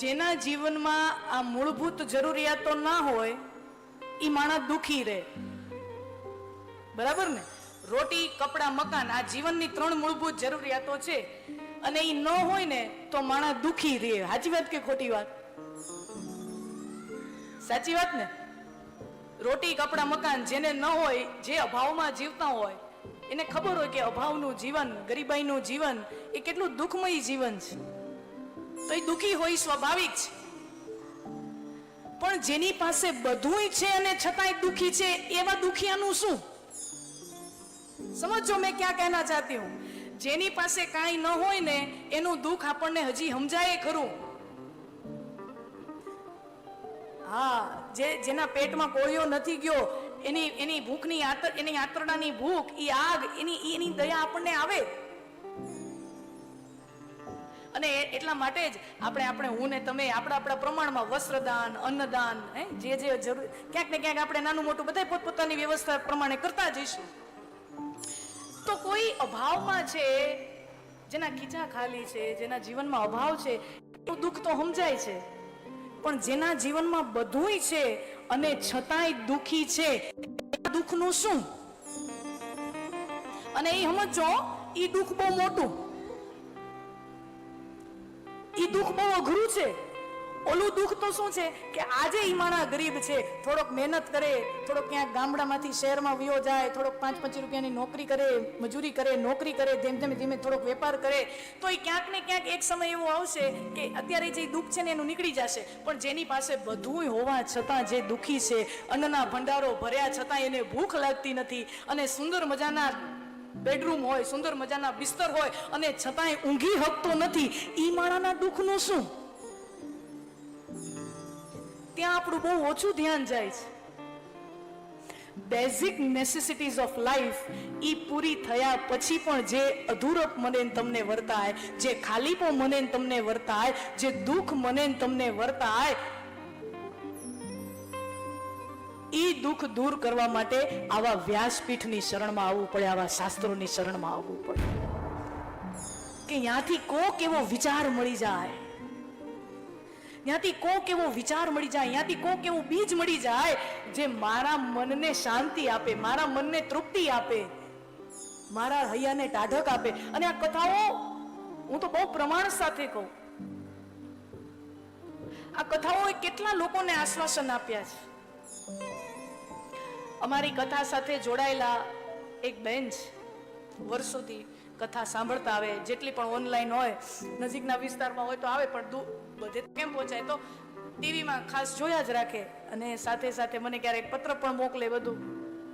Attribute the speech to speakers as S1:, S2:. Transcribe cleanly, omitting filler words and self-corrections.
S1: જેના જીવનમાં આ મૂળભૂત જરૂરિયાતો ના હોય એ માણસ દુખી રહે, બરાબર ને? રોટી, કપડાં, મકાન, આ જીવનની 3 મૂળભૂત જરૂરિયાતો છે, અને એ ન હોય ને તો માણસ દુખી રહે. સાચી વાત કે ખોટી વાત? સાચી વાત ને? રોટી, કપડાં, મકાન જેને ન હોય, જે અભાવમાં જીવતા હોય, એને ખબર હોય કે અભાવનું જીવન, ગરીબાઈનું જીવન એ કેટલું દુઃખમય જીવન છે, તો એ દુઃખી હોય, સ્વાભાવિક છે. પણ જેની પાસે બધુંય છે અને છતાંય દુઃખી છે, એવા દુખિયાનું શું? સમજો મેં ક્યાં કહેના ચાહતી હું. જેની પાસે કાંઈ ન હોય ને એનું દુઃખ આપણને હજી સમજાય ખરું. હા, જેના પેટમાં કોળિયો નથી ગયો, એની ભૂખની એની આંતરડાની ભૂખ, ઈ આગ, એની દયા આપણને આવે. અને એટલા માટે જ આપણે હું ને તમે આપણા પ્રમાણમાં વસ્ત્રદાન, અન્નદાન, જે જરૂર, ક્યાંક ને ક્યાંક આપણે નાનું મોટું બધા પોતપોતાની વ્યવસ્થા પ્રમાણે કરતા જઈશું. તો કોઈ અભાવમાં છે, જેના ખીચા ખાલી છે, જેના જીવનમાં અભાવ છે, એનું દુઃખ તો સમજાય છે. પણ જેના જીવનમાં બધુંય છે અને છતાંય દુઃખી છે, દુઃખનું શું? અને એ સમજો, એ દુઃખ બહુ મોટું, એ દુઃખ બહુ અઘરું છે. ઓલું દુઃખ તો શું છે કે આજે ઈ માણસ ગરીબ છે, થોડોક મહેનત કરે, થોડોક ક્યાંક ગામડામાંથી શહેરમાં વયો જાય, થોડોક 5-5 રૂપિયાની નોકરી કરે, મજૂરી કરે, નોકરી કરે, ધીમે થોડોક વેપાર કરે, તો એ ક્યાંક ને ક્યાંક એક સમય એવો આવશે કે અત્યારે જે દુઃખ છે ને એનું નીકળી જશે. પણ જેની પાસે બધુંય હોવા છતાં જે દુઃખી છે, અન્નના ભંડારો ભર્યા છતાં એને ભૂખ લાગતી નથી, અને સુંદર મજાના બેડરૂમ હોય, સુંદર મજાના બિસ્તર હોય, અને છતાંય ઊંઘી શકતો નથી, ઈ માણાના દુઃખનું શું? ત્યાં આપણું બહુ ઓછું ધ્યાન જાય છે. બેઝિક નેસેસિટીઝ ઓફ લાઈફ ઈ પૂરી થયા પછી પણ જે અધૂરપ મને તમને વર્તાય, જે ખાલીપો મને તમને વર્તાય, જે દુઃખ મને તમને વર્તાય, ઈ દુઃખ દૂર કરવા માટે આવા વ્યાસપીઠની શરણમાં આવવું પડે, આવા શાસ્ત્રોની શરણમાં આવવું પડે, કે ત્યાંથી કોક એવો વિચાર મળી જાય, ત્યાંથી કોક એવો વિચાર મળી જાય, ત્યાંથી કોક એવું બીજ મળી જાય જે મારા મનને શાંતિ આપે, મારા મનને તૃપ્તિ આપે, મારા હૈયાને ટાઢક આપે. અને આ કથાઓ હું તો બહુ પ્રમાણ સાથે કહું, આ કથાઓએ કેટલા લોકોને આશ્વાસન આપ્યા છે. અમારી કથા સાથે જોડાયેલા એક બેન છે, વર્ષોથી કથા સાંભળતા આવે, જેટલી પણ ઓનલાઈન હોય, નજીકના વિસ્તારમાં હોય તો આવે, પણ બધે કેમ પહોંચાય તો ટીવીમાં ખાસ જોયા જ રાખે, અને સાથે સાથે મને ક્યારેક પત્ર પણ મોકલે બધું.